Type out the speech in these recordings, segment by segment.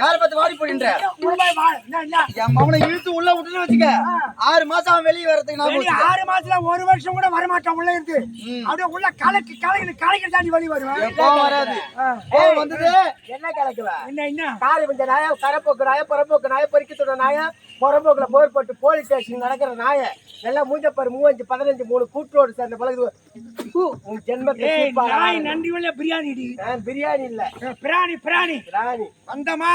யார பத்தி வாடி போயின்ற என் மவனை இழுத்து உள்ள விட்டுன்னு வச்சுக்க 6 மாசம் அவன் வெளியே வரதுக்கு நான் 6 மாசத்துல 1 வருஷம் கூட வரமாட்டான் உள்ள இருந்து அப்படியே உள்ள கலக்கி தாண்டி வெளியே வருவேன் வராது வந்தது என்ன கலக்குவ என்ன காரி பஞ்ச நாய கரப்போக்கு நாய புறப்போக்கு நாய பொறுக்கித்துட நாய புறம்போக்குல போர் போட்டு போலீஸ் ஸ்டேஷன் நடக்கிற நாய எல்லாம் மூஞ்சப்பாரு 35 15 3 கூட்டோடு சேர்ந்த பழகுது உன் ஜென்மத்தை நன்றி உள்ள பிரியாணி பிரியாணி இல்ல பிராணி பிராணி பிராணி வந்தமா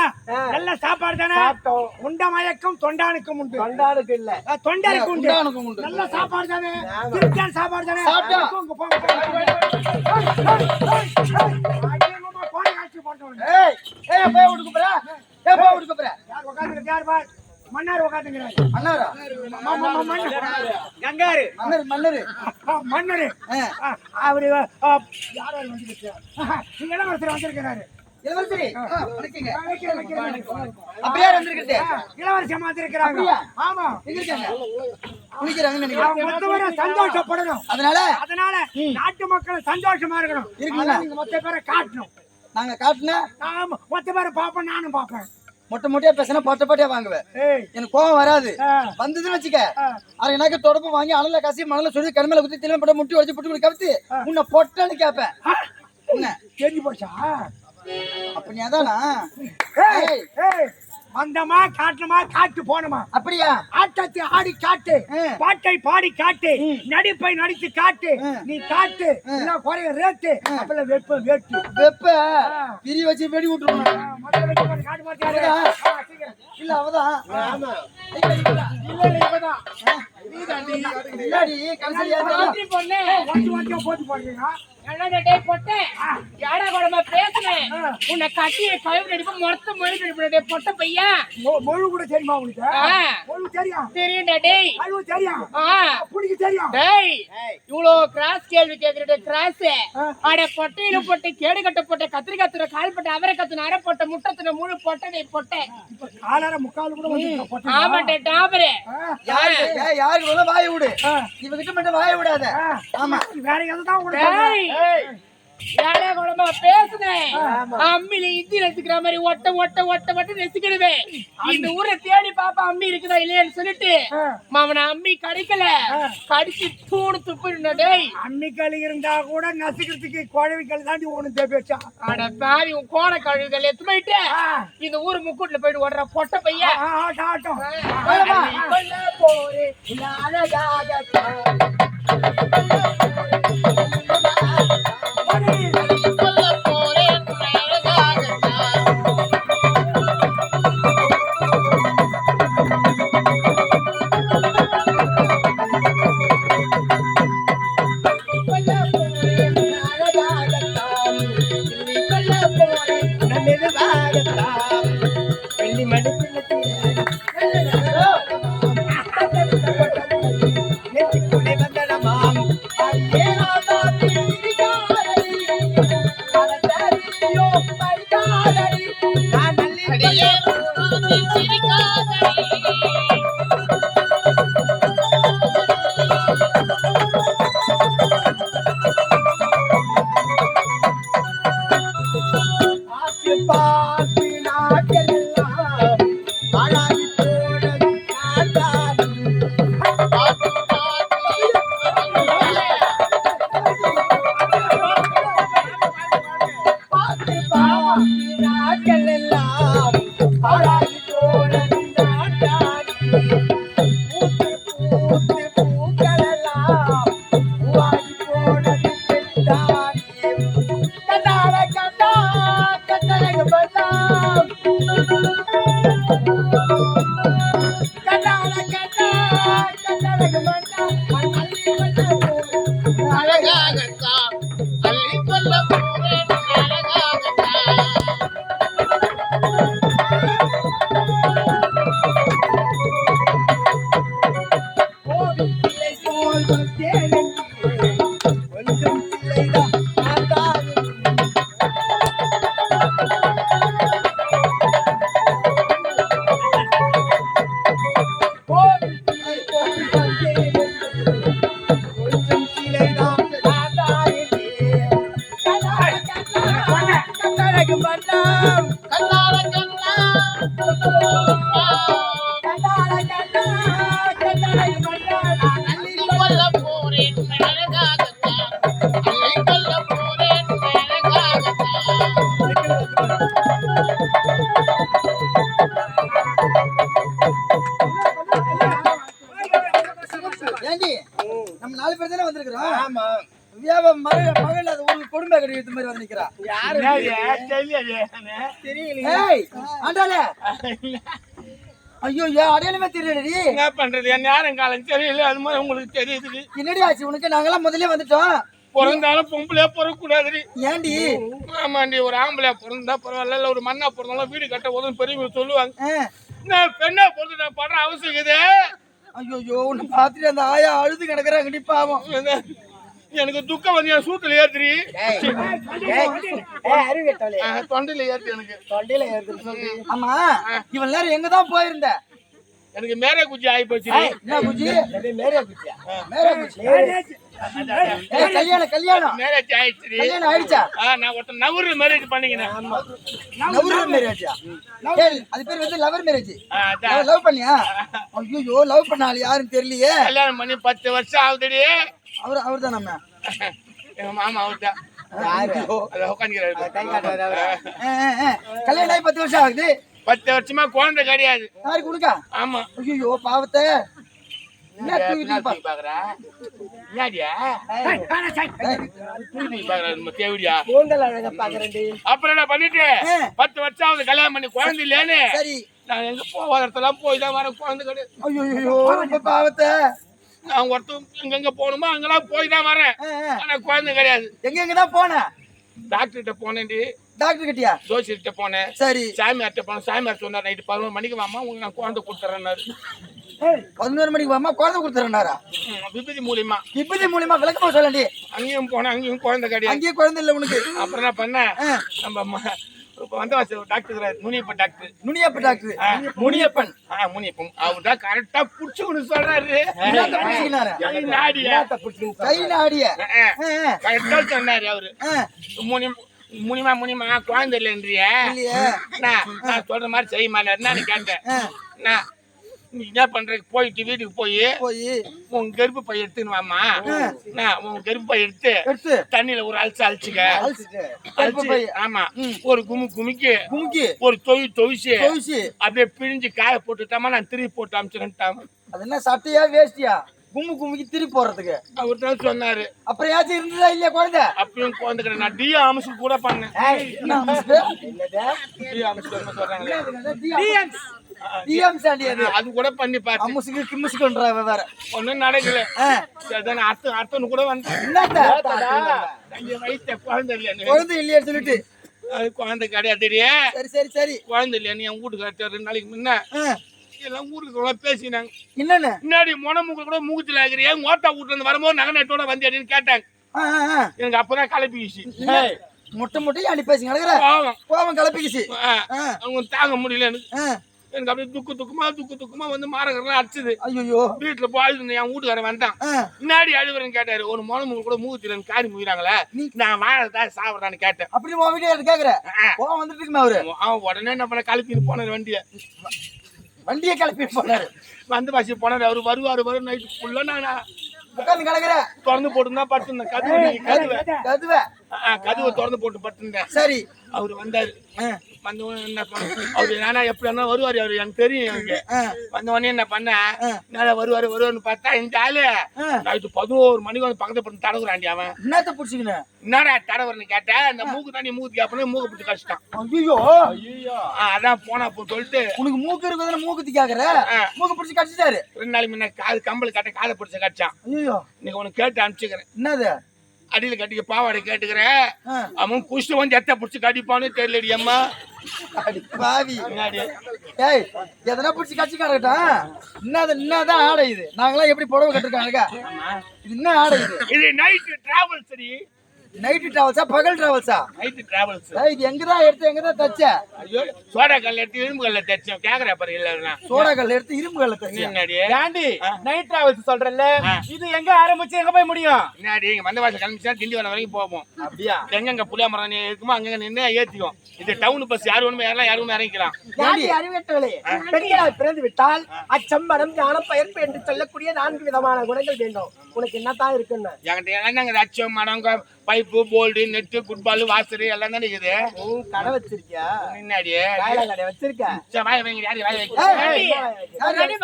நல்ல சாப்பாடு தானே சாப்பிட்டோம் உண்ட மயக்கம் தொண்டானுக்கும் உண்டு தொண்டானுக்கு இல்ல தொண்டானுக்கு உண்டு நல்ல சாப்பாடு தானே திருப்தியான சாப்பாடு தானே சாப்பிட்டோம் போய் உடுக்குறா போய் உடுக்குறா யார் உட்கார்ந்து யார் பார் மன்னார் உட்காந்துங்கிறாரு மன்னாரா கங்காரு மன்னரு மன்னரு அவரு யாரோ இளவரசர் வந்திருக்கிறாரு இளவரசரி அப்படியே வந்திருக்கிறது இளவரசி அம்மா வந்திருக்கிறாங்க ஆமா சந்தோஷப்படணும் அதனால நாட்டு மக்கள் சந்தோஷமா இருக்கணும் நீங்க மொத்த பேரை காட்டணும் நாங்க காட்டினா மொத்த பேரை பாப்பேன் நானும் பாப்பேன் மொட்டை மொட்டையா பேசினா பொட்டை வாங்குவேன் எனக்கு கோவம் வராது வந்ததுன்னு வச்சுக்க அது எனக்கு தொடப்பு வாங்கி அனல காசி மணல சொல்லி கருமையில குத்தி திரும்ப போட்டு முட்டி வச்சு புட்டு கவித்து உன்னை பொட்டன்னு கேட்பேன் உன்னை தெரிஞ்சு போச்சா அப்ப நீ அதானா வந்தமா காட்டுமா காட்டு போனமா அப்படியா ஆட்டத்தை ஆடி காட்டு பாட்டை பாடி காட்டு நடிப்பை நடிச்சு காட்டு நீ காட்டு எல்லாம் குறைய ரேட்டு அப்பல வெப்ப வேட்டு வெப்ப பிரி வச்சு வெடி விட்டுருவோம் இல்ல அவதான் ஆமா இல்ல இப்பதான் போட்டு போடுறீங்க உன்னை கட்டிய கழுவு நடிப்பு மொத்த மொழி நடிப்பு பொட்ட பையா மொழு கூட தெரியுமா உங்களுக்கு தெரியும் டேய் தெரியும் டேய் இவ்வளவு கிராஸ் கேள்வி கேக்குற கிராஸ் அட பொட்டையில போட்டு கேடு கட்ட போட்ட கத்திரி கத்துற கால் போட்ட அவரை கத்துன அரை போட்ட முட்டத்துல முழு பொட்டை பொட்டை காலார முக்கால் கூட ஆமாட்டே டாபரே யாருக்கு வாய விடு இவகிட்ட மட்டும் வாய விடாத ஆமா வேற எதுதான் உனக்கு யாரா குழம்பா பேசுனேன் அம்மில இஞ்சி ரசிக்கிற மாதிரி ஒட்ட ஒட்ட ஒட்ட ஒட்ட ரசிக்கிடுவேன் இந்த ஊரை தேடி பாப்பா அம்மி இருக்குதா இல்லையான்னு சொல்லிட்டு மாமன அம்மி கிடைக்கல கடிச்சு தூணு துப்பு டேய் அம்மி கழி இருந்தா கூட நசுக்கிறதுக்கு குழவிகள் தாண்டி ஒண்ணு தேவைச்சா அட பாவி உன் கோண கழுவிகள் எத்து போயிட்டு இந்த ஊர் முக்கூட்டுல போயிட்டு ஓடுற பொட்ட பையன் ஆட்டம் போரு கண்ணால கண்ணா அள்ளி கொள்ள போறேன் அழகாகத்தான் அள்ளி கொள்ள போறேன் அழகாகத்தான் ஏண்டி நம்ம 4 பேர் தானே வந்திருக்கிறோம். ஆமா மகள் அது ஒரு கொடுமை கட்டி மாதிரி வந்து நிக்கிறா. தெரியல ஏய் ஆண்டாளே ஐயோ ஏன் அடையாளமே தெரியலடி. என்ன பண்றது என் நேரம் காலம் தெரியல அது மாதிரி உங்களுக்கு தெரியுது என்னடி ஆச்சு உனக்கு? நாங்கெல்லாம் முதல்ல வந்துட்டோம். பிறந்தாலும் பொம்பளையா பிறக்கூடாது ஏண்டி? ஆமாண்டி ஒரு ஆம்பளையா பிறந்தா பரவாயில்ல இல்ல ஒரு மண்ணா பிறந்தாலும் வீடு கட்ட போதும் பெரியவங்க சொல்லுவாங்க ஆ. நான் பெண்ணா பிறந்து நான் படுற அவசியம் இருக்குது ஐயோ உன்னை பார்த்துட்டு அந்த ஆயா அழுது கிடக்குறாங்கடி பாவம். எனக்கு துக்கம் வந்து என் சூத்துல ஏத்துறி அறிவு கேட்டாலே தொண்டையில ஏத்து எனக்கு தொண்டையில ஏறுது. ஆமா இவன் நேரம் எங்கதான் போயிருந்த? எனக்கு மேரே குச்சி ஆகி போச்சு என்ன குஜி? மேரே குச்சியா? மேரே குச்சி. ஏய் கல்யாணம் மேரேஜ் ஆயிடுச்சு கல்யாணம் ஆயிடுச்சா? நான் ஒருத்தன் நவுறு மேரேஜ் பண்ணிக்கினேன் லவ் மேரேஜா? அது பேர் வந்து லவர் மேரேஜ். லவ் பண்ணியா? ஐயோ லவ் பண்ணால யாரும் தெரியலையே. கல்யாணம் பண்ணி 10 வருஷம் ஆகுதுடி அவர்தான் நம்ம எங்க மாமா அவர்தான் உட்காந்துக்கிறாரு கை காட்டுறாரு அவரு. கல்யாணம் ஆகி 10 வருஷம் ஆகுது. 10 வருஷமா குழந்தை கிடையாது யாருக்கு உனக்கா? ஆமா ஐயோ பாவத்தை என்ன தூக்கி பாக்குறா என்னடியா தேவடியா கூந்தல் அழகா பாக்குறேன்டி. அப்புறம் என்ன பண்ணிட்டு 10 வருஷம் ஆகுது கல்யாணம் பண்ணி குழந்தை இல்லையானு சரி. நான் எங்க போவாத இடத்துல போய் தான் வர குழந்தை கிடையாது ஐயோ ரொம்ப பாவத்தை. நான் ஒருத்தன் எங்கெங்க போகணுமோ அங்கெல்லாம் போய் தான் வரேன் ஆனா குழந்தை கிடையாது. எங்கதான் போன? டாக்டர் கிட்ட போனேன்டி. டாக்டர் கிட்டயா? ஜோசியர்கிட்ட போனேன். சரி. சாமியார்ட்ட போனேன். சாமியார் சொன்னார் நைட்டு 11 மணிக்கு வாமா உங்களுக்கு நான் குழந்தை கொடுத்துறேன்னாரு. 11 மணிக்கு வாமா குழந்தை கொடுத்துறேன்னாரா? விபதி மூலியமா இப்படி மூலியமா விளக்கமா சொல்லண்டி. அங்கேயும் போனேன் அங்கேயும் குழந்தை கிடையாது. அங்கேயும் குழந்தை இல்ல உனக்கு. அப்புறம் என்ன பண்ணேன் நம்ம இப்ப Vandavasi doctor Muniyappan doctor. Muniyappan doctor. Muniyappan. Muniyappan அவர் தான் கரெக்டா புடிச்சுன்னு சொல்றாரு. கை நாடிய கரெக்டா சொன்னாரு அவரு. முனிமா முனிமா குழந்தை இல்லைன்றிய நான் சொல்ற மாதிரி செய்யுமான்னு நான் கேட்டேன். நீ என்ன பண்ற போயிட்டு வீட்டுக்கு போய் உன் கருப்பு பை எடுத்துன்னு வாமா. உன் கருப்பு பை எடுத்து தண்ணியில ஒரு அழிச்சுக்க. ஆமா ஒரு குமிக்கு ஒரு தொவிச்சு அப்படியே பிழிஞ்சு காய போட்டுட்டாமா நான் திருப்பி போட்டு அமிச்சுட்டான். அது என்ன சட்டையா வேஷ்டியா? கும்முக்கு திருப்பி போறதுக்கு அவர் தான் சொன்னாரு. அப்புறம் யாச்சும் இருந்ததா இல்லையா குழந்தை? அப்பயும் குழந்தை கிடையாது. நான் டி அம்சு கூட பண்ணேன். அது கூட பண்ணி பார்த்தேன். வேற ஒன்னும் நடக்கல. அர்த்தம் கூட வந்தேன். வயசு குழந்தை இல்லையா? குழந்தை இல்லையா சொல்லிட்டு அது குழந்தை கிடையாது. சரி சரி குழந்தை இல்லையா? என் வீட்டுக்கு 2 நாளைக்கு முன்ன எல்லாம் ஊருக்கு பேசினாங்க. என்னன்னு முன்னாடி மூக்கு கூட மூக்குத்துல இருக்கிறியா? மோட்டா வீட்டுல இருந்து வரும்போது நகை நட்டோட வந்து அப்படின்னு கேட்டாங்க. எனக்கு அப்பதான் கலப்பிக்கிச்சு. முட்டையா அடி பேசி கோவம் கலப்பிக்கிச்சு. அவங்க தாங்க முடியல எனக்கு அப்படியே துக்கமா வந்து மாரகரெல்லாம் அடிச்சுது. ஐயோ வீட்டுல போய் என் வீட்டுக்காரன் வந்தான். முன்னாடி அழுவுறேன்னு கேட்டாரு. ஒரு மூக்கு கூட மூக்குத்துல காரி முகிறாங்களே நான் வாழதான் சாப்பிடறான்னு கேட்டேன். அப்படி உன் வீட்டுல கேக்குற கோவம் வந்துட்டு இருக்குமே அவரு. அவன் உடனே என்ன பண்ண கலப்பின்னு போனாரு. வண்டியை கிளப்பி போனாரு. வந்து பசி போனாரு. அவரு வருவாரு நைட்டு ஃபுல்லா நான் உட்கார்ந்து கிடக்குற திறந்து போட்டுதான் படுத்திருந்தேன். கதவை திறந்து போட்டு படுத்திருந்தேன். சரி அவரு வந்தாரு. வந்தவொடனே என்ன பண்ண அவரு நானா எப்படி இருந்தாலும் வருவாரு. அவரு எனக்கு தெரியும். எனக்கு வந்தவொடனே என்ன பண்ண நாளா வருவாருன்னு பார்த்தா இந்த ஆளு நைட்டு 11 மணிக்கு வந்து பக்கத்துல போட்டு தடவுறாண்டி. அவன் என்னத்த புடிச்சுக்கின என்னடா தடவுறன்னு கேட்டேன். இந்த மூக்கு தண்ணி மூக்கு கேப்பனே மூக்க பிடிச்சி கடிச்சிட்டான். ஐயோ அதான் போனா போ சொல்லிட்டு உனக்கு மூக்கு இருக்குதுன்னு மூக்குத்தி கேக்குற மூக்க பிடிச்சி கடிச்சிட்டாரு. 2 நாளைக்கு முன்ன காது கம்பல் கட்ட காதை பிடிச்ச கடிச்சான். ஐயோ இன்னைக்கு உனக்கு கேட்டு அனுப்பிச்சுக்கிறேன். என்னது அடியில கட்டிக்க பாவாடை கேட்டுக்கிறேன். அவன் குஷ்டு வந்து எத்த பிடிச்சி கடிப்பான்னு தெரியலடி அம்மா. பாவி ஏய் எதனா பிடிச்சி கட்சி காரட்டா? என்னதான் ஆடை இது? நாங்களாம் எப்படி புடவை கட்டிருக்காங்க? இது என்ன ஆடை இது? இது நைட் டிராவல். சரி நைட்டு டிராவல்ஸா பகல் டிராவல்ஸா? Night travels. இது எங்கதான் எடுத்து எங்கதான் தச்ச? ஐயோ சோடா கல்ல எடுத்து இரும்பு கல்ல தச்சேன். கேக்குற பாரு இல்லன்னா சோடா கல் எடுத்து இரும்பு கல்ல தச்ச. என்னடி ஏண்டி நைட் டிராவல்ஸ் சொல்றல்ல, இது எங்க ஆரம்பிச்சு எங்க போய் முடியும்? என்னடி இங்க மந்தவாசல் கிளம்பிச்சா திண்டிவனம் வரைக்கும் போவோம். அப்படியா? எங்கெங்க புளிய மரம் இருக்குமோ அங்கங்க நின்று ஏத்திக்கும். இது டவுன் பஸ் யாரு ஒண்ணுமே ஏறலாம், யாரும் இறங்கிக்கலாம். ஏண்டி அறிவேற்றலே, பெண்களால் பிறந்து விட்டால் அச்சம்பரம் ஞானம் பயிர்ப்பு என்று சொல்லக்கூடிய 4 விதமான குணங்கள் வேண்டும். உனக்கு என்னதான் இருக்குன்னு என்கிட்ட என்னங்க அச்சம் மடங்க pipe bolt net football washer எல்லாம் தானே இருக்குது. கடை வச்சிருக்கியா? முன்னாடி கடை வச்சிருக்க? வாய வைங்க, யாரு வாய வைக்க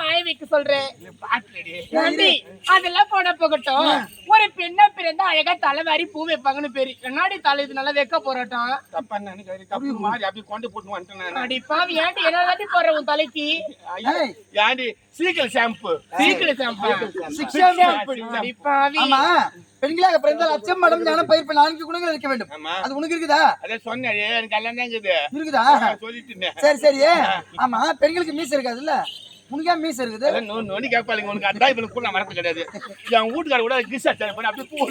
வாய வைக்க சொல்றேன். பாட்டுலடி நன்றி. அதெல்லாம் போன போகட்டும். ஒரு பெண்ணா பிறந்தா அழகா தலைவாரி பூ வைப்பாங்கன்னு பேரு. கண்ணாடி தலை இது நல்லா வைக்க போராட்டம். தப்பா நினைக்காது. தப்பு மாதிரி அப்படி கொண்டு போட்டு வந்துட்டேன். அடிப்பா ஏன்டி என்ன தாண்டி போடுற உன் தலைக்கு? ஏண்டி சீக்கிரம் ஷாம்பு சீக்கிரம் ஷாம்பு. ஆமா, பெண்களாக பிறந்தால் அச்சம் மடம் ஞானம் பயிர்ப்பு 4 குணங்கள் இருக்க வேண்டும். அது உனக்கு இருக்குதா? அதே சொன்னேன், எனக்கு எல்லாம் தான் இருக்குதா? சொல்லிட்டு சரி சரி. ஆமா, பெண்களுக்கு மீசை இருக்காதுல்ல, உனக்கே மீசை இருக்குது. நோண்டி கேட்பாங்க. உனக்கு அதான் இப்ப கூட மறந்து கிடையாது. என் வீட்டுக்கார கூட கிஸ் அடிச்சாரு அப்படியே.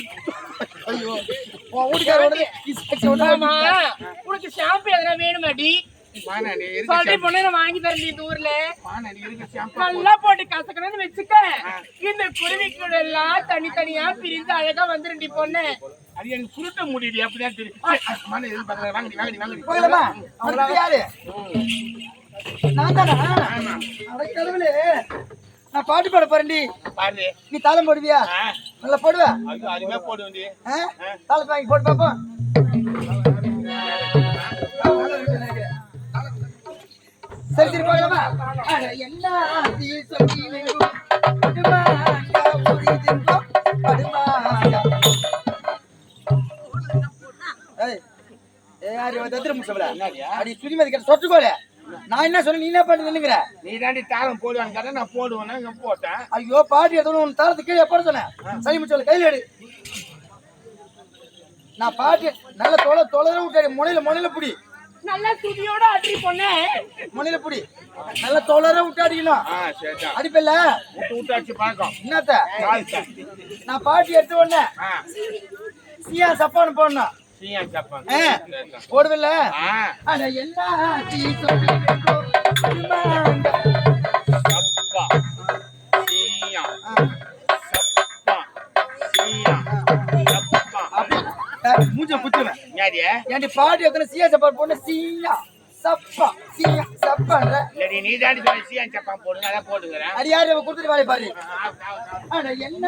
ஐயோ, உன் வீட்டுக்காரோட உனக்கு ஷாம்பு எதனா வேணுமாடி? சொல்றி பொண்ணு நான் வாங்கி தரேன். இந்த ஊர்ல நல்லா போட்டு கசக்கணும்னு வச்சுக்க. இந்த குருவிக்கூட எல்லாம் தனித்தனியா பிரிந்து அழகா வந்துருண்டி பொண்ணு. அது எனக்கு சுருட்ட முடியல. அப்படிதான் தெரியும். போகலாமா? அடுத்து யாரு? நான் தானா? அட கடவுளே, நான் பாட்டு பாட போறேன்டி. பாரு, நீ தாளம் போடுவியா? நல்லா போடுவ? அதுவே போடுவேன்டி. தாளத்தை வாங்கி போட்டு பாப்போம். சரி சரி, போகலாமா? என்ன நான் என்ன சொன்ன, நீ என்ன பண்ணி நின்னுங்கிற? நீ தாண்டி தாளம் போடுவாங்க, நான் போடுவேன் போட்டேன். ஐயோ, பாட்டு எதுவும் தாளத்து கீழே போட சொன்னேன். சரி முச்சோல கையில எடு. நான் பாட்டு நல்ல தொலை விட்டாரு. முனையில புடி. நல்லா துதியோட அடி பொண்ணு. முனையில புடி. நல்ல தொலர விட்டு அடிக்கணும். அடிப்பல்ல விட்டாச்சு பழக்கம். என்னத்த நான் பாட்டு எடுத்து உடனே சீயா சப்பான்னு போடணும். போடுவில்ல? என்ன மூஞ்ச குத்துவேன். ஏன்டி பாட்டு எத்தனை சீயா சப்பா போன சீயா சப்பா சீயா சப்பான்ற நீ தாண்டி சொல்லி சீயா சப்பா போடுங்க, அதான் போடுங்கிறேன். அது யாரு கொடுத்துட்டு வாழை பாரு. என்ன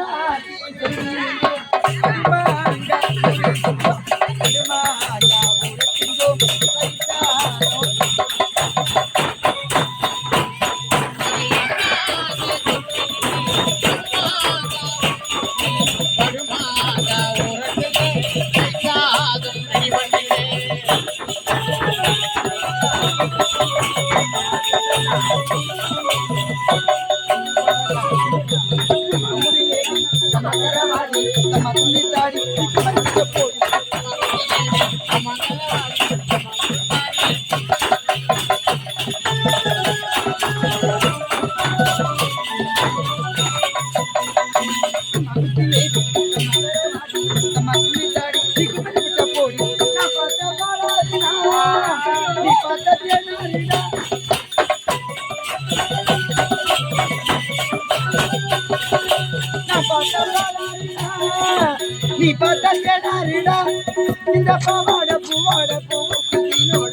நீ பார்த்தா இந்த பாவாட பூவாட பூவோட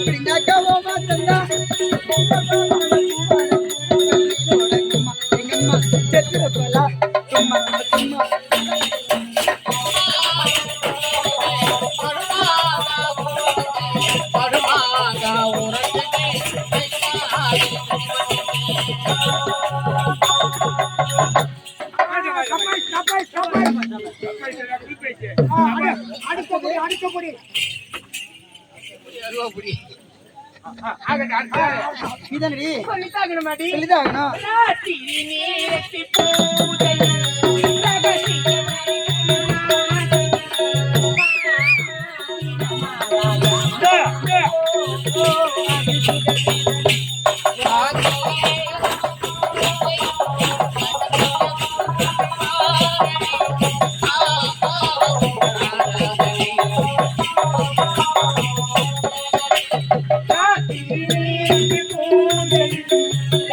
Brinda நீதானடி சொல்லித்தாகணுமாடி சொல்லிதான் ஆகணும். ராத்திரி நேரத்து பூஜை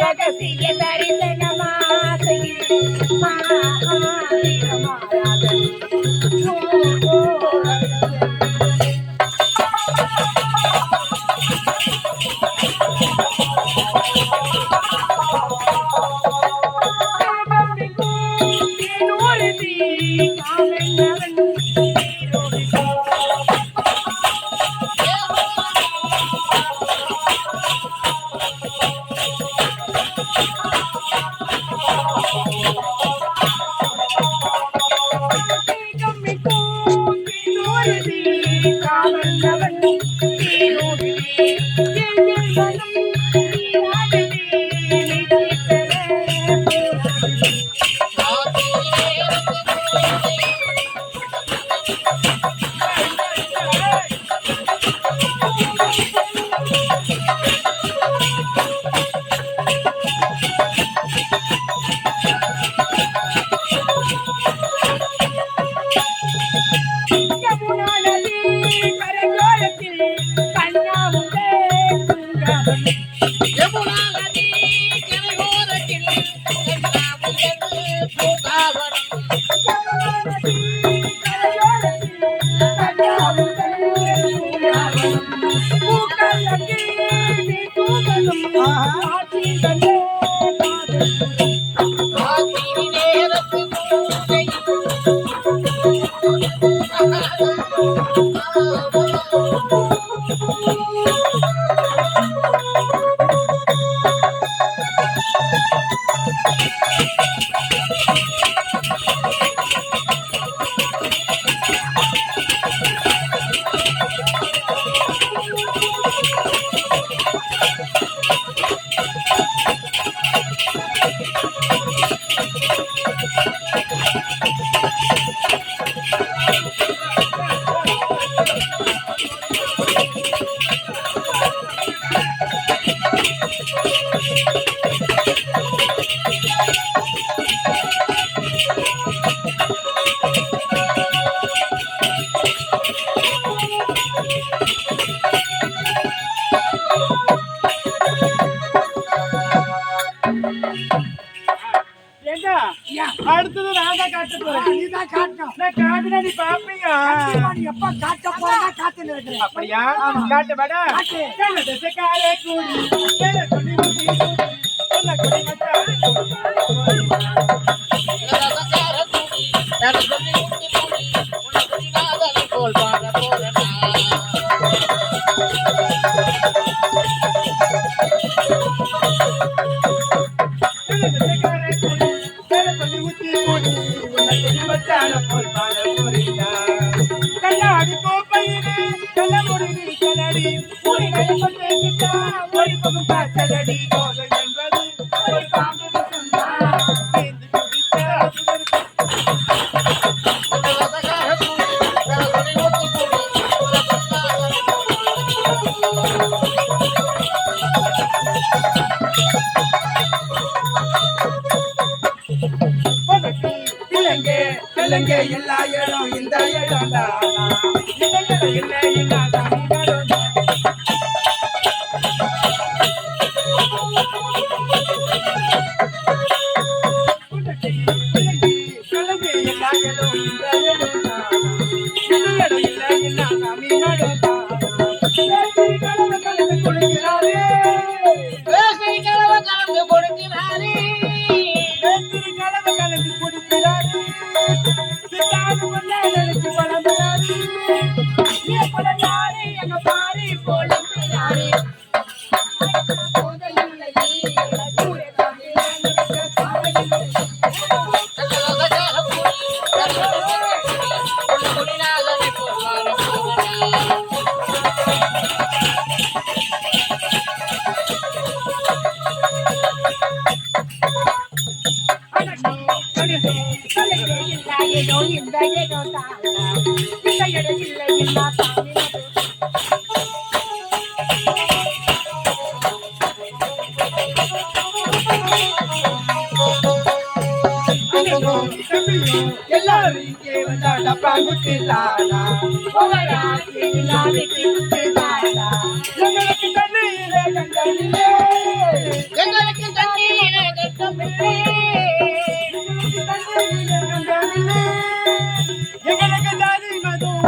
ரகசிய தரிசனமாசையில் அடுத்தது நான் தான் காட்ட போறேன். நீதான் காட்டணும். நான் காட்டுனா நீ பாப்பீங்க. நீ எப்ப காட்ட போறா காத்துன்னு இருக்கேன். அப்படியா? காட்டு வாடா. கேள தேசக்காரே கூடி. கேள சொல்லி கூடி. சொல்ல கூடி மச்சான். தேசக்காரே கூடி. கேள சொல்லி கூடி. உன்னை புரியாதனை போல் பாட போறேனா. கேள தேசக்காரே கூடி. கண்ணாடி கோப்பையிலே கண்ண முடிவி கண்ணடி ஒரு பக்கம் காச்சலடி கோகல் என்பது ஒரு பாம்பு இலங்கை எல்லா இடம் இந்த இடம் எல்லாரும் இங்கே வந்தா டப்பா குட்டி தானா எங்களுக்கு தண்ணீரே கண்டமில்லே எங்களுக்கு தண்ணீரே கண்டமில்லே எங்களுக்கு தாதி மதம்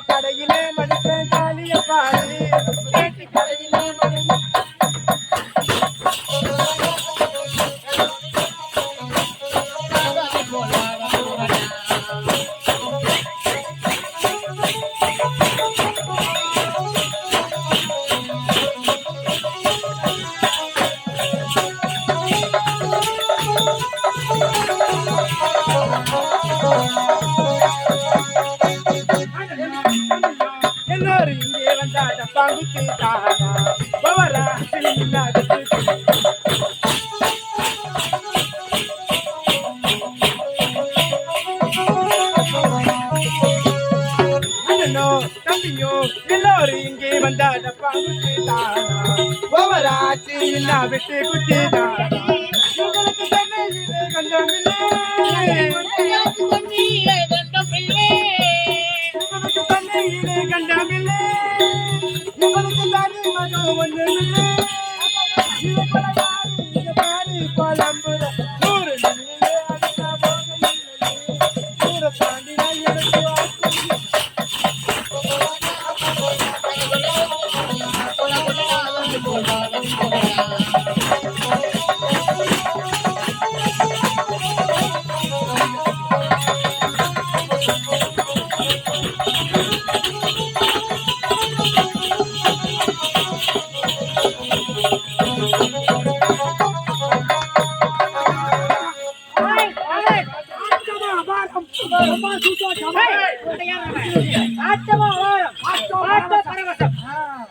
கடையிலே மடிப்பேன் காலிய பாரு கடையிலே மடி எல்லாரும் இங்கே வந்தா டப்பா குட்டி தானா பவரா இல்லாத அண்ணனோ தம்பியோ எல்லாரும் இங்கே வந்தா டப்பா குட்டி தானா பவரா இல்லா விட்டு குட்டி தானா உங்களுக்கு தண்ணீரே கண்டமில்லே எங்களுக்கு தண்ணீரே கண்டமில்லே உங்களுக்கு தண்ணீரே கண்டமில்லே உங்களுக்கு தாதி மதம் ஒன்றுமில்லே இது பாரு கொலம்புற நூறு நிலையிலே அடுத்த போகையிலே நூறு தாண்டி நான் எனக்கு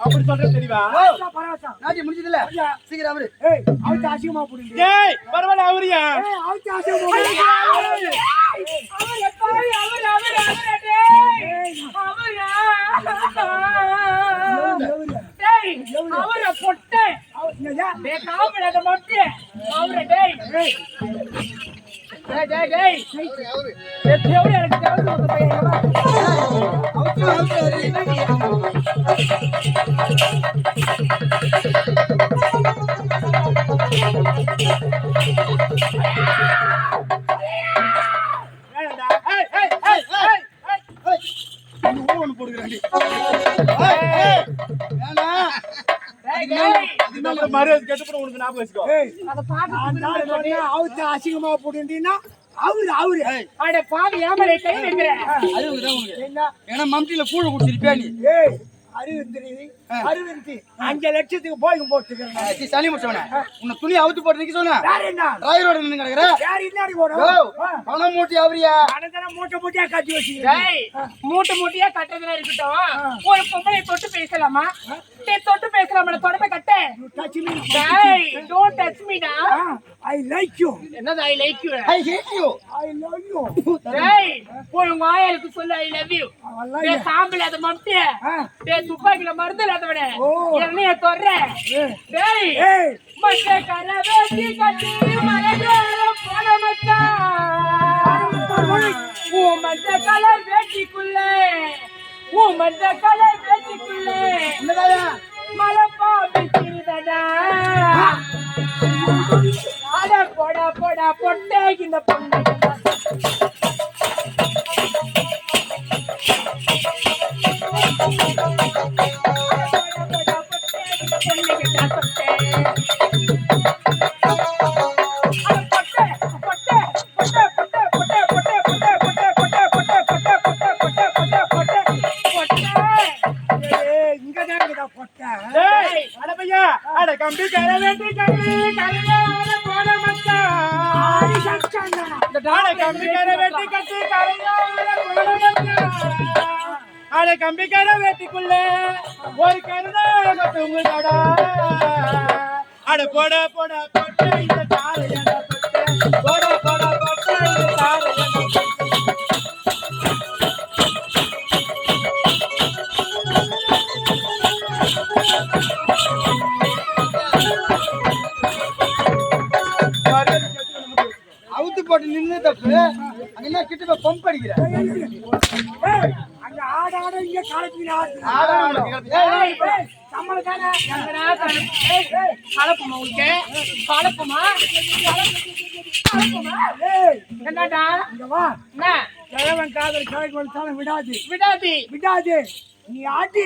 அப்படி சொல்றது தெரியுமா நாட்டி முடிச்சதுல சீக்கிரம் அவரு டேய் பரவாயில்ல அவரியா அவரை பொட்டை காப்பிடாத மட்டும் அவரை டேய் எப்படி எனக்கு தேவை பையன் ஒண்ணு போடுகிறாண்டி மரியாதை கெட்டு உனக்கு ஞாபகம் வச்சுக்கோ அசிங்கமா போட்டுட்டீங்கன்னா அவரு அட பாவி ஏமலை கை வைக்கிறேன் அறிவுதான் உனக்கு ஏன்னா மம்டியில கூழ குடிச்சிருப்பியா நீ அறுபத்தி 5 லட்சத்துக்கு போய் போட்டுக்கிறேன் சளி முடிச்சவன உன்னை துணி அவுத்து போட்டு சொன்ன வேற என்ன டிரைவரோட நின்று கிடக்குற வேற இன்னாடி போடும் பணம் மூட்டி அவரியா பணத்தை மூட்டை மூட்டையா கட்டி வச்சுக்கிறேன் மூட்டை மூட்டையா கட்டுறதுல இருக்கட்டும் ஒரு பொம்பளை தொட்டு பேசலாமா தொட்டு பேசலாமா தொடப்ப கட்ட டோன்ட் டச் மீ டா ஐ லைக் யூ என்னது I like you I hate you I love you உன் வாயலுக்கு சொல்லு ஐ லவ் யூ சாம்பிள் அதை மம்டி துப்பாக்கில மருந்து இல்லாதவன என்னைய தொடுற டேய் மச்ச கரவேட்டி கட்டி மரகேற போன மச்சான் ஓ மச்ச கலர் வேட்டிக்குள்ளே மலப்பா பிச்சிருதடா அட போடா போடா பொட்டே இந்த பொண்ணு கம்பி கர வேண்டி கம்பி கரையாட போன மச்சான் கம்பி கர வேண்டி கட்டி கரையாட போன மச்சான் அட கம்பி கர வேட்டிக்குள்ள ஒரு கருணாக தூங்குதடா அட போட போட போட்ட இந்த காலையடா கிட்ட போய் பம்ப் அடிக்கிற அங்க ஆட ஆட இங்க காலத்துல கலப்புமா உனக்கு கலப்புமா என்னடா இங்க வா என்ன கிழவன் காதல் கிழக்கு வந்தாலும் விடாது விடாதி விடாது நீ ஆட்டி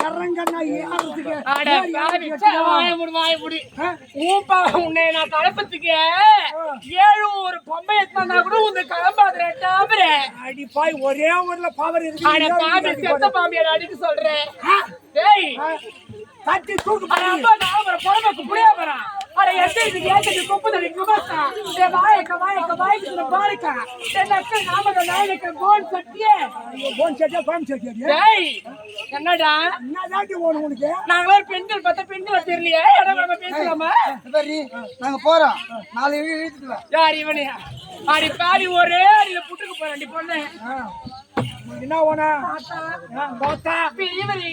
இறங்கண்ணா ஏறதுக்கு அட பாவி, சே, வாயை மூடு. ஊம்பா, உன்னை நான் கலப்பத்துக்கு 7 ஒரு பொம்மை எடுத்தா கூட உன்னை கலப்பாதுற அடி பாய் ஒரே ஊர்ல பவர் அட பாம்பி, செத்த பாம்பி அடிக்க சொல்றேன். டேய் தட்டி தூக்கு அட அப்பா, நான் ஒரு பொறமைக்கு புளியா போறான். அட எஸ்ஐக்கு ஏத்துக்கு குப்பு தடிக்கு மாட்டா. டே வாயக்க பாருக்கா. டே நக்க நாம நாளைக்கு கோல் சட்டியே. போன் செட்டியா பாம் செட்டியா டேய் என்னடா என்னதாண்டி ஓணும் உனக்கு நாங்க ஒரு பெண்கள் பார்த்தா பெண்கள் தெரியலையே. எட நம்ம பேசலாமா? சரி நாங்க போறோம். 4 இழுத்துட்டு வா. யார் இவனே? அடி பாவி, ஒரே அடியில புட்டுக்கு போறான்டி பொண்ணு. என்ன ஓனா பாத்தா பெரியவரி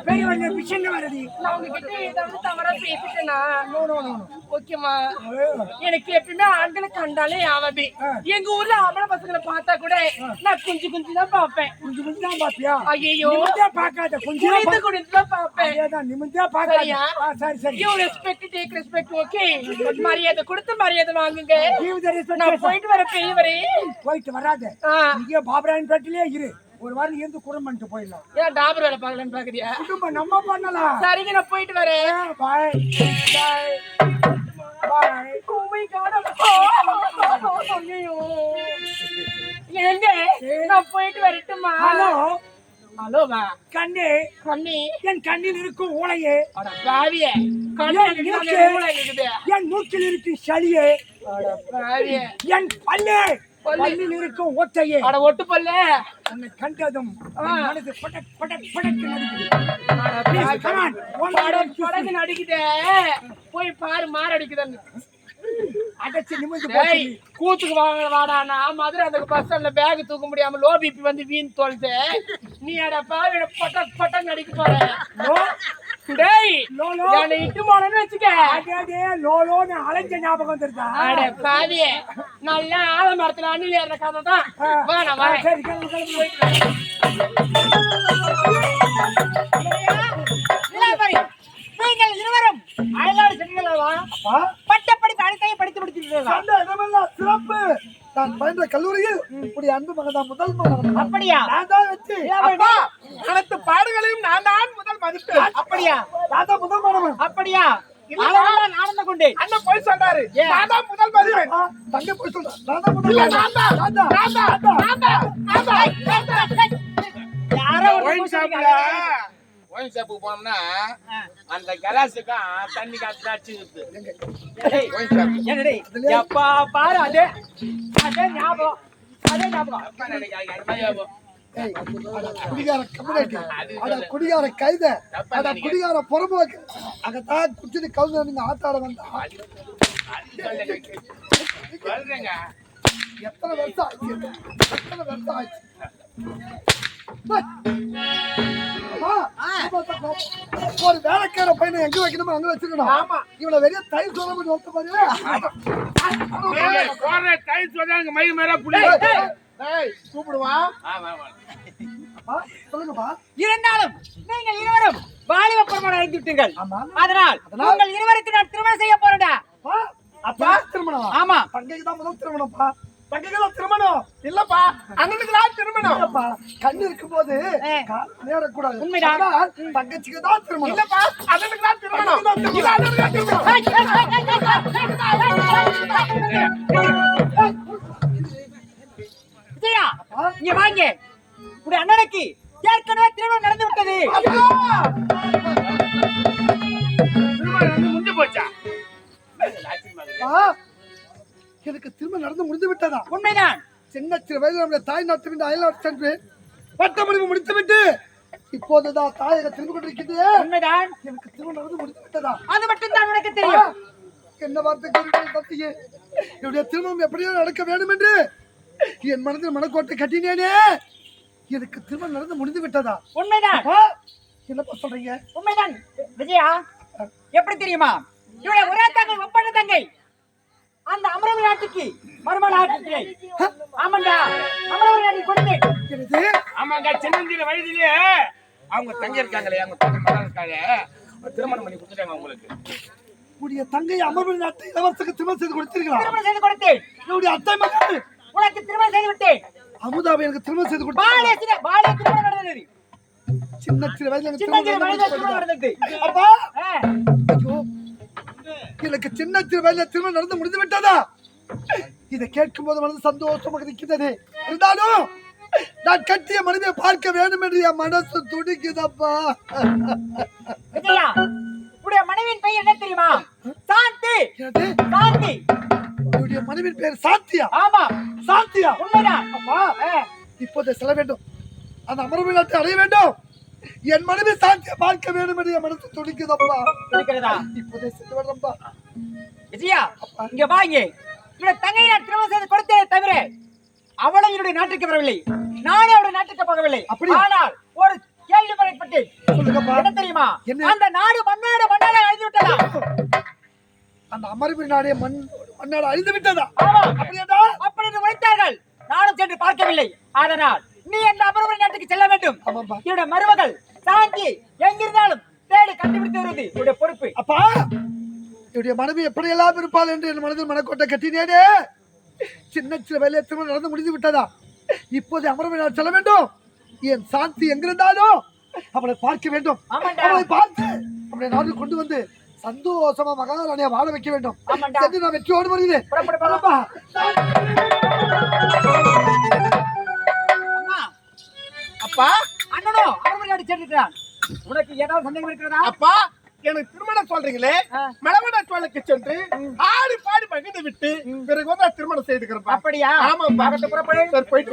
பெரியவங்க பிச்சங்க வரதி நான் உங்ககிட்ட ஏதாவது தவறா பேசிட்டேனா? ஓகேமா, எனக்கு எப்பயுமே ஆண்களை கண்டாலே ஆவாது. எங்க ஊர்ல ஆம்பளை பசங்களை பார்த்தா கூட நான் குஞ்சு தான் பாப்பேன். கொஞ்சம் தான் பாப்பியா ஐயோ, பாக்காத கொஞ்சம் குடித்து பாப்பேன். நிமிந்தா பாக்காத சரி சரி you respect take respect. Okay, மரியாதை கொடுத்து மரியாதை வாங்குங்க. நான் நான் போயிட்டு வர பெரியவரே. போயிட்டு வராத இங்கே பாபராயன் பேட்டிலே இரு. ஒரு வாரம் இருந்து குடும்பம் பண்ணிட்டு போயிடலாம். ஏன் டாபர் வேலை பார்க்கலன்னு பாக்குறியா? குடும்பம் நம்ம பண்ணலாம். சரிங்க, நான் போயிட்டு வரேன். பாய் பாய் பாய். எங்க நான் போயிட்டு வரட்டுமா? ஹலோ ஹலோவா கண்ணே கண்ணி, என் கண்ணில் இருக்கும் ஊளையே அட பாவியே, கண்ணு இருக்குது. என் மூக்கில் இருக்கும் சளியே அட பாவியே, என் பல்லில் இருக்கும் ஒத்தையே. அட ஒட்டு பல்ல. உன்னை கண்டதும் என் மனசு படக் படக் படக்கு நடிக்குது. Come on, one படகு நடிக்குதே, போய் பாரு மாரடிக்குதுன்னு. அடைச்சு நிமிர்ந்து டேய், போச்சு. கூத்துக்கு வாடா. நான் மதுரை அந்த பஸ் ஸ்டாண்ட்ல பேக் தூக்க முடியாம லோ பிபி வந்து வீண் தோல்து. நீ அட பாவிட பட்டக் பட்டக் நடிக்க போற. டேய், என்னை இட்டு போனேன்னு வச்சுக்க. லோலோன்னு அலைஞ்ச ஞாபகம் வந்துருதா? அட பாவியே, நல்லா ஆலமரத்துல அணில் ஏற கதை தான். வா நான் வரேன். சரி கிளம்பு கிளம்பு. நீங்கள் இருவரும் அயலாடு சென்றீர்களா? பட்டப்படிப்பு அனைத்தையும் படித்து முடித்தீர்களா? அந்த இடமெல்லாம் சிறப்பு. நான் பயின்ற கல்லூரியில் இப்படி அன்பு மகதான் முதல் மாணவன். அப்படியா? நான் தான் வச்சு அப்பா, அனைத்து பாடுகளையும் நான் தான் முதல் மதிப்பு. அப்படியா? நான் தான் முதல் மாணவன். அப்படியா? ஆனந்த கொண்டு அண்ணன் போய் சொன்னாரு. நான் தான் முதல் மதிப்பெண். தங்க போய் சொல்றேன். நான் தான் முதல் யாரோ ஒயின் ஷாப்புக்கு போனோம்னா அந்த கலாசுக்கும் தண்ணி காத்து அடிச்சுது. எப்பா பாரு அதே ஞாபகம். குடிகார கம்யூனிட்டி, அட குடிகார கைத, அட குடிகார புறம்போக்கு, அங்கதான் குடிச்சிட்டு கவுந்து நீங்க ஆட்டாட வந்தா எத்தனை வருஷம் ஆச்சு? ஒரு வேலைக்கார பையனை எங்க வைக்கணுமோ அங்க வச்சிருக்கணும். இவனை வெளியே தயிர் சொல்ல முடியும் ஒருத்த பாரு. தயிர் சொல்ல மயில் மேல புளி கூப்பிடுவான். சொல்லுங்கப்பா. இருந்தாலும் நீங்கள் இருவரும் வாலிப பருவம் அடைந்து விட்டீர்கள். ஆமா. அதனால் உங்கள் இருவருக்கு நான் திருமணம் செய்ய போறேன்டா. அப்பா திருமணம்? ஆமா, தங்கைக்கு தான் முதல் திருமணம்ப்பா. தங்கைக்கு தான் திருமணம் இல்லப்பா, அண்ணனுக்கு தான் திருமணம். இல்லப்பா, கண்ணு இருக்கும்போது நேரக்கூடாது. உண்மைதான். தங்கச்சிக்கு தான் திருமணம். இல்லப்பா, அண்ணனுக்கு தான் திருமணம். இல்ல, அண்ணனுக்கு தான் திருமணம். விஜயா, இங்க வாங்க. உடைய அண்ணனுக்கு ஏற்கனவே திருமணம் நடந்து விட்டது. திருமணம் முடிஞ்சு போச்சா? எனக்கு திருமணம் நடந்து முடிந்து விட்டதா? உண்மைதான். சின்ன சிறு வயதில் நம்முடைய தாய் நாட்டு அயல்நாட்டு சென்று பட்டமளிப்பு முடித்துவிட்டு இப்போதுதான் தாயக திரும்ப கொண்டிருக்கின்றே. உண்மைதான். எனக்கு திருமணம் நடந்து முடிந்து விட்டதா? அது மட்டும் தான் உனக்கு தெரியும். என்ன வார்த்தை தத்தியே, என்னுடைய திருமணம் எப்படியோ நடக்க வேண்டும் என்று என் மனதில் மனக்கோட்டை கட்டினேனே. எனக்கு திருமணம் நடந்து முடிந்து விட்டதா? உண்மைதான். என்னப்பா சொல்றீங்க? உண்மைதான் விஜயா. எப்படி தெரியுமா? இவளை ஒரே தங்கை, ஒப்பந்த தங்கை. அந்த அமரவ நாட்டுக்கு மருமகள் ஆக்கிட்டேன். ஆமாண்டா, அமரவ நாட்டுக்கு கொடுத்தேன். ஆமாங்க, சின்னஞ்சிறு வயதிலே அவங்க தங்கி இருக்காங்களே, அவங்க தங்கை மகள் இருக்காங்க, திருமணம் பண்ணி கொடுத்துட்டாங்க உங்களுக்கு. உடைய தங்கை அமர்வு நாட்டு இளவரசருக்கு திருமணம் செய்து கொடுத்தீர்களா? திருமணம் செய்து கொடுத்தேன். என்னுடைய அத்தை மகள் உனக்கு திருமணம் செய்து விட்டேன். அமுதாவை எனக்கு திருமணம் செய்து பாலே திருமணம் நடந்தது. சின்ன சிறு வயதுல எனக்கு சின்ன திருமணம் திருமணம் நடந்தது. அப்பா ஐயோ, எனக்கு சின்ன சிறு வயதுல திருமணம் நடந்து முடிந்து விட்டதா? இதை கேட்கும் போது மனது சந்தோஷமாக இருக்கிறது. இருந்தாலும் நான் கட்டிய மனைவியை பார்க்க வேண்டும் என்று என் மனசு துடிக்குதப்பா. விஜயா, உடைய மனைவியின் பெயர் என்ன தெரியுமா? சாந்தி. சாந்தி. என்னுடைய மனைவியின் பெயர் சாந்தியா? ஆமா, சாந்தியா? உண்மைதான். அப்பா இப்போது செல்ல வேண்டும், அந்த அமர்வு நாட்டை அடைய வேண்டும். என் மனைவி சாந்தியை பார்க்க வேண்டும் என்று என் மனசு துடிக்குதப்பா. இருக்கிறதா? இப்போதே சென்று வரப்பா. விஜயா, இங்க வாங்க. என்னுடைய தங்கை நான் திருமணம் செய்து கொடுத்தேனே தவிர அவளை என்னுடைய நாட்டுக்கு வரவில்லை, நானே அவளுடைய நாட்டுக்கு போகவில்லை. ஆனால் ஒரு கேள்வி படைப்பட்டேன். என்ன தெரியுமா? அந்த நாடு மண்ணாட அழிந்து விட்டதா? அந்த அமர்வு நாடே மண்ணாட அழிந்து விட்டதா? அப்படி என்று உழைத்தார்கள். நானும் சென்று பார்க்கவில்லை. அதனால் நீ அந்த அமர்வு நாட்டுக்கு செல்ல வேண்டும். என்னுடைய மருமகள் சாந்தி எங்கிருந்தாலும் தேடி கண்டுபிடித்து வருவது என்னுடைய பொறுப்பு. அப்பா, என்னுடைய மனைவி எப்படியெல்லாம் இருப்பாள் என்று என் மனதில் மனக்கோட்டை கட்டினேனே. சின்ன சின்ன வேலையை திருமணம் நடந்து முடிந்து விட்டதா? இப்போது அமர்வு நாடு செல்ல வேண்டும். என் சாந்தி எங்கிருந்தாலும் அவளை பார்க்க வேண்டும். அவளை பார்த்து அவளை நாடு கொண்டு வந்து சந்தோஷமா மகாராணியா வாழ வைக்க வேண்டும். சென்று நான் வெற்றியோடு வருகிறேன். அப்பா, அண்ணனோ அமர்வு நாடு சென்றிருக்கிறான். உனக்கு ஏதாவது சந்தேகம் இருக்கிறதா? அப்பா, எனக்கு திருமணம் சொல்றீங்களே, மலவன சோழக்கு சென்று ஆடி பாடி பகிர்ந்து விட்டு பிறகு வந்து திருமணம் செய்துக்கிறேன். அப்படியா? ஆமாம், புறப்படு. போயிட்டு